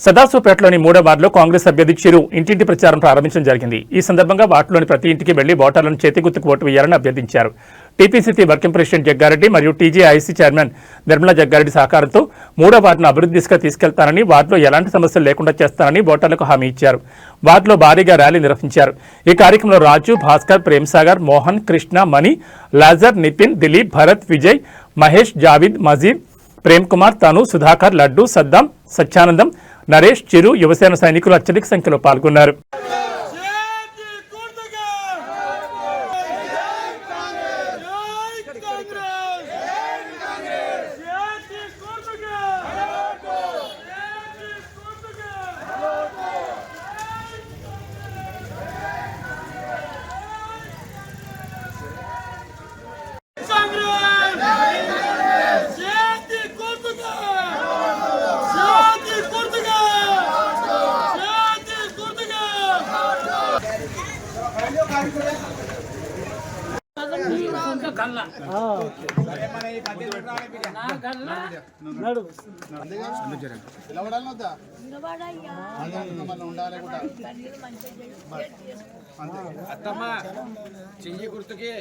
సదాశివపేటలోని 3వ వార్డులో కాంగ్రెస్ అభ్యర్థి చిరు ఇంటింటి ప్రచారం ప్రారంభించడం జరిగింది. ఈ సందర్భంగా వార్డులోని ప్రతి ఇంటికి వెళ్లి ఓటర్లను చేతి గుర్తుకు ఓటు వేయాలని అభ్యర్థించారు. టీపీసీసీ వర్కింగ్ ప్రెసిడెంట్ జగ్గారెడ్డి మరియు టీజీఐసీ చైర్మన్ నిర్మలా జగ్గారెడ్డి సహకారంతో 3వ వార్డును అభివృద్ధి దిశగా తీసుకెళ్తానని, వార్డులో ఎలాంటి సమస్యలు లేకుండా చేస్తానని ఓటర్లకు హామీ ఇచ్చారు. వార్డులో భారీగా ర్యాలీ నిర్వహించారు. ఈ కార్యక్రమంలో రాజు, భాస్కర్, ప్రేమ్సాగర్, మోహన్, కృష్ణ, మణి, లాజర్, నితిన్, దిలీప్, భరత్, విజయ్, మహేష్, జావీద్, మజీద్, ప్రేమ్ కుమార్, తను, సుధాకర్, లడ్డు, సద్దాం, సత్యానందం, నరేష్, చిరు, యువసేన సైనికులు అత్యధిక సంఖ్యలో పాల్గొన్నారు. అత్తమ్మ చెయ్యి గుర్తుకి